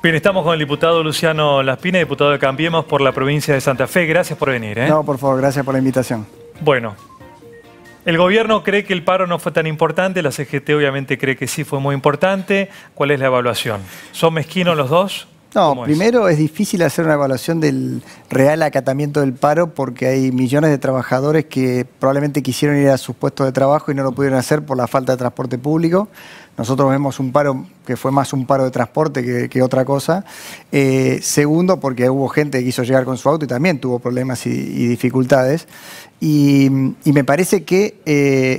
Bien, estamos con el diputado Luciano Laspina, diputado de Cambiemos por la provincia de Santa Fe. Gracias por venir. No, por favor, gracias por la invitación. Bueno, el gobierno cree que el paro no fue tan importante, la CGT obviamente cree que sí fue muy importante. ¿Cuál es la evaluación? ¿Son mezquinos los dos? No, primero es difícil hacer una evaluación del real acatamiento del paro porque hay millones de trabajadores que probablemente quisieron ir a sus puestos de trabajo y no lo pudieron hacer por la falta de transporte público. Nosotros vemos un paro que fue más un paro de transporte que otra cosa. Segundo, porque hubo gente que quiso llegar con su auto y también tuvo problemas y dificultades. Y me parece que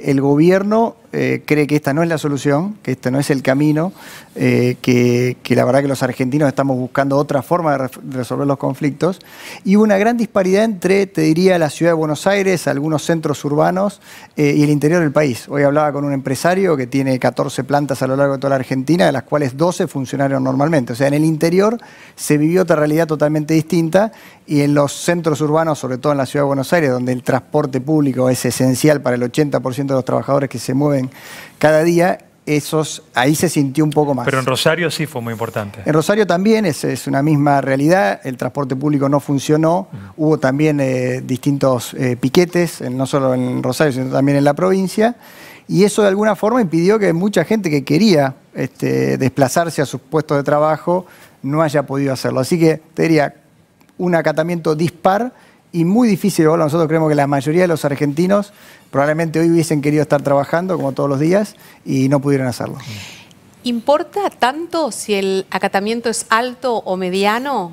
el gobierno cree que esta no es la solución, que este no es el camino, que la verdad que los argentinos estamos buscando otra forma de resolver los conflictos. Y hubo una gran disparidad entre, te diría, la ciudad de Buenos Aires, algunos centros urbanos y el interior del país. Hoy hablaba con un empresario que tiene 14 plantas a lo largo de toda la Argentina, de las cuales 12 funcionaron normalmente. O sea, en el interior se vivió otra realidad totalmente distinta y en los centros urbanos, sobre todo en la ciudad de Buenos Aires, donde el transporte público es esencial para el 80% de los trabajadores que se mueven cada día, ahí se sintió un poco más. Pero en Rosario sí fue muy importante. En Rosario también es una misma realidad, el transporte público no funcionó, hubo también distintos piquetes, no solo en Rosario, sino también en la provincia, y eso de alguna forma impidió que mucha gente que quería desplazarse a sus puestos de trabajo no haya podido hacerlo. Así que te diría, un acatamiento dispar y muy difícil. Nosotros creemos que la mayoría de los argentinos probablemente hoy hubiesen querido estar trabajando como todos los días y no pudieron hacerlo. ¿Importa tanto si el acatamiento es alto o mediano?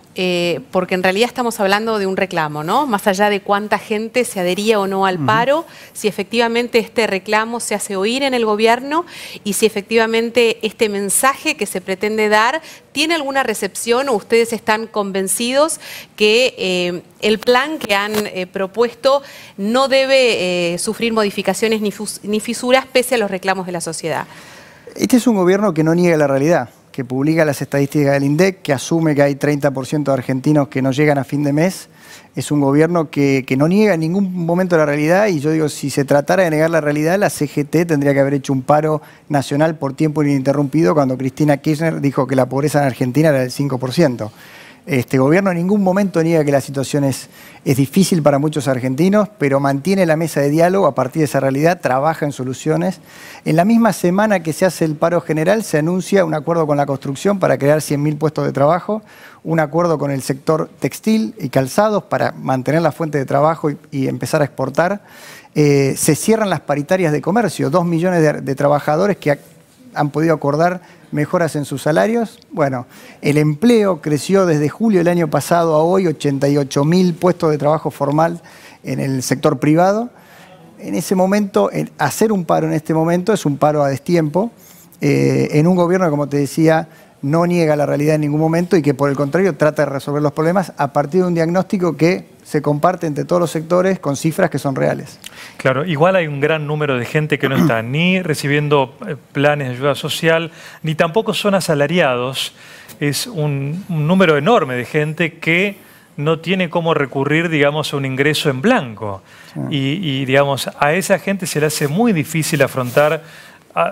Porque en realidad estamos hablando de un reclamo, ¿no? Más allá de cuánta gente se adhería o no al paro, si efectivamente este reclamo se hace oír en el gobierno y si efectivamente este mensaje que se pretende dar tiene alguna recepción o ustedes están convencidos que el plan que han propuesto no debe sufrir modificaciones ni fisuras pese a los reclamos de la sociedad. Este es un gobierno que no niega la realidad, que publica las estadísticas del INDEC, que asume que hay 30% de argentinos que no llegan a fin de mes. Es un gobierno que no niega en ningún momento la realidad y yo digo, si se tratara de negar la realidad, la CGT tendría que haber hecho un paro nacional por tiempo ininterrumpido cuando Cristina Kirchner dijo que la pobreza en Argentina era del 5%. Este gobierno en ningún momento niega que la situación es difícil para muchos argentinos, pero mantiene la mesa de diálogo a partir de esa realidad, trabaja en soluciones. En la misma semana que se hace el paro general, se anuncia un acuerdo con la construcción para crear 100.000 puestos de trabajo, un acuerdo con el sector textil y calzados para mantener la fuente de trabajo y empezar a exportar. Se cierran las paritarias de comercio, 2 millones de trabajadores que han podido acordar mejoras en sus salarios. Bueno, el empleo creció desde julio del año pasado a hoy, 88.000 puestos de trabajo formal en el sector privado. En ese momento, hacer un paro en este momento es un paro a destiempo, en un gobierno que, como te decía, no niega la realidad en ningún momento y que por el contrario trata de resolver los problemas a partir de un diagnóstico que se comparte entre todos los sectores con cifras que son reales. Claro, igual hay un gran número de gente que no está ni recibiendo planes de ayuda social, ni tampoco son asalariados. Es un número enorme de gente que no tiene cómo recurrir, digamos, a un ingreso en blanco. Sí. Digamos, a esa gente se le hace muy difícil afrontar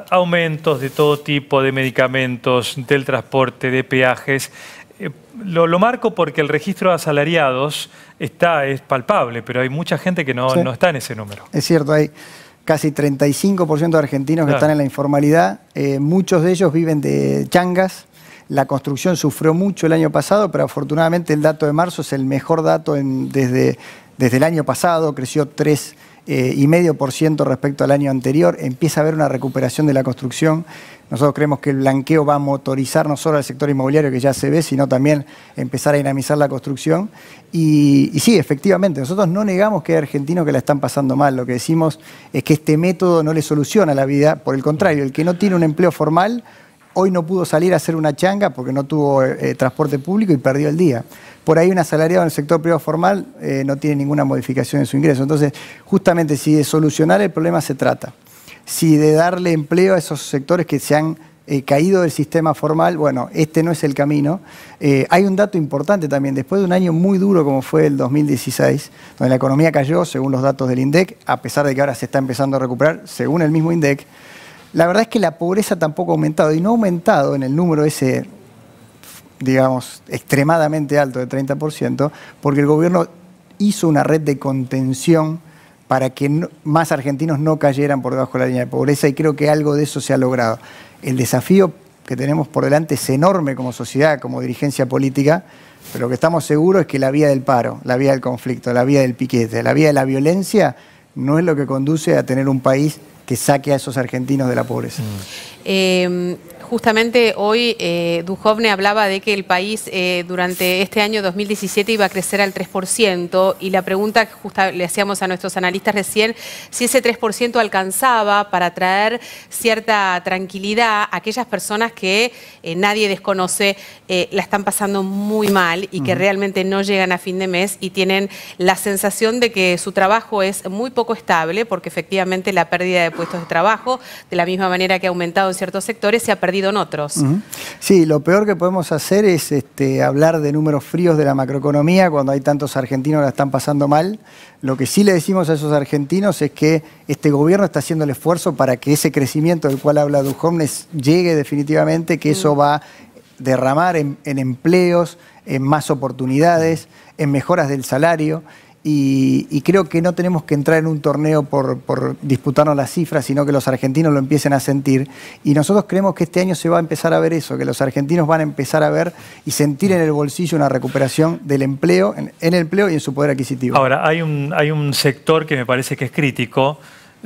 aumentos de todo tipo, de medicamentos, del transporte, de peajes. Lo marco porque el registro de asalariados es palpable, pero hay mucha gente que no está en ese número. Es cierto, hay casi 35% de argentinos que están en la informalidad. Muchos de ellos viven de changas. La construcción sufrió mucho el año pasado, pero afortunadamente el dato de marzo es el mejor dato desde el año pasado. Creció 3,5% respecto al año anterior. Empieza a haber una recuperación de la construcción. Nosotros creemos que el blanqueo va a motorizar no solo al sector inmobiliario que ya se ve, sino también empezar a dinamizar la construcción. Y sí, efectivamente, nosotros no negamos que hay argentinos que la están pasando mal. Lo que decimos es que este método no le soluciona la vida. Por el contrario, el que no tiene un empleo formal, hoy no pudo salir a hacer una changa porque no tuvo transporte público y perdió el día. Por ahí un asalariado en el sector privado formal no tiene ninguna modificación en su ingreso. Entonces, justamente si de solucionar el problema se trata, si de darle empleo a esos sectores que se han caído del sistema formal, bueno, este no es el camino. Hay un dato importante también, después de un año muy duro como fue el 2016, donde la economía cayó, según los datos del INDEC, a pesar de que ahora se está empezando a recuperar, según el mismo INDEC, la verdad es que la pobreza tampoco ha aumentado, y no ha aumentado en el número ese digamos, extremadamente alto de 30%, porque el gobierno hizo una red de contención para que más argentinos no cayeran por debajo de la línea de pobreza, y creo que algo de eso se ha logrado. El desafío que tenemos por delante es enorme como sociedad, como dirigencia política, pero lo que estamos seguros es que la vía del paro, la vía del conflicto, la vía del piquete, la vía de la violencia no es lo que conduce a tener un país que saque a esos argentinos de la pobreza. Justamente hoy Duhovne hablaba de que el país durante este año 2017 iba a crecer al 3%, y la pregunta que justo le hacíamos a nuestros analistas recién, si ese 3% alcanzaba para traer cierta tranquilidad a aquellas personas que nadie desconoce, la están pasando muy mal y que realmente no llegan a fin de mes y tienen la sensación de que su trabajo es muy poco estable, porque efectivamente la pérdida de puestos de trabajo, de la misma manera que ha aumentado en ciertos sectores, se ha perdido en otros. Sí, lo peor que podemos hacer es hablar de números fríos de la macroeconomía cuando hay tantos argentinos que la están pasando mal. Lo que sí le decimos a esos argentinos es que este gobierno está haciendo el esfuerzo para que ese crecimiento del cual habla Duhovne llegue definitivamente, que eso va a derramar en empleos, en más oportunidades, en mejoras del salario. Y creo que no tenemos que entrar en un torneo por disputarnos las cifras, sino que los argentinos lo empiecen a sentir. Y nosotros creemos que este año se va a empezar a ver eso, que los argentinos van a empezar a ver y sentir en el bolsillo una recuperación del empleo, en el empleo y en su poder adquisitivo. Ahora, hay un sector que me parece que es crítico,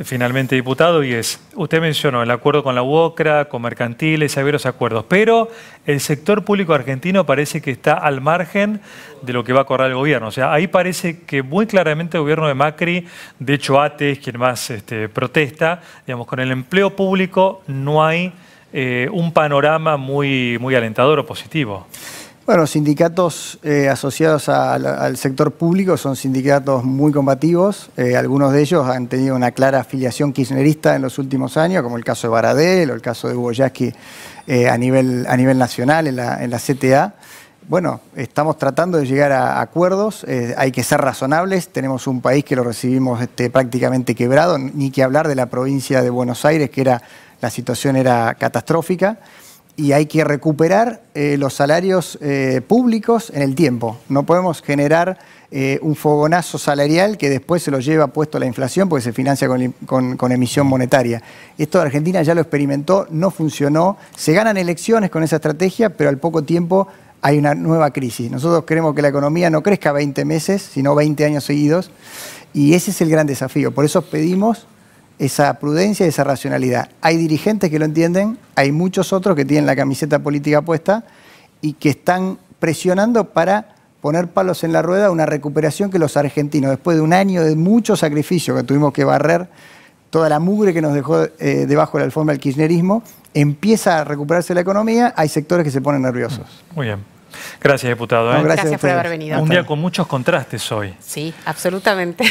finalmente, diputado, y es, usted mencionó el acuerdo con la UOCRA, con mercantiles, hay varios acuerdos, pero el sector público argentino parece que está al margen de lo que va a acordar el gobierno. O sea, ahí parece que muy claramente el gobierno de Macri, de hecho ATE es quien más protesta, digamos, con el empleo público no hay un panorama muy alentador o positivo. Bueno, sindicatos asociados al sector público son sindicatos muy combativos. Algunos de ellos han tenido una clara afiliación kirchnerista en los últimos años, como el caso de Baradel o el caso de Hugo Yasky a nivel nacional en la CTA. Bueno, estamos tratando de llegar a acuerdos, hay que ser razonables. Tenemos un país que lo recibimos prácticamente quebrado, ni que hablar de la provincia de Buenos Aires, que la situación era catastrófica. Y hay que recuperar los salarios públicos en el tiempo. No podemos generar un fogonazo salarial que después se lo lleva puesto la inflación porque se financia con emisión monetaria. Esto Argentina ya lo experimentó, no funcionó. Se ganan elecciones con esa estrategia, pero al poco tiempo hay una nueva crisis. Nosotros queremos que la economía no crezca 20 meses, sino 20 años seguidos. Y ese es el gran desafío. Por eso pedimos esa prudencia y esa racionalidad. Hay dirigentes que lo entienden, hay muchos otros que tienen la camiseta política puesta y que están presionando para poner palos en la rueda a una recuperación que los argentinos, después de un año de mucho sacrificio que tuvimos que barrer, toda la mugre que nos dejó debajo de la alfombra el kirchnerismo, empieza a recuperarse la economía, hay sectores que se ponen nerviosos. Muy bien. Gracias, diputado. No, gracias por haber venido. Un día con muchos contrastes hoy. Sí, absolutamente.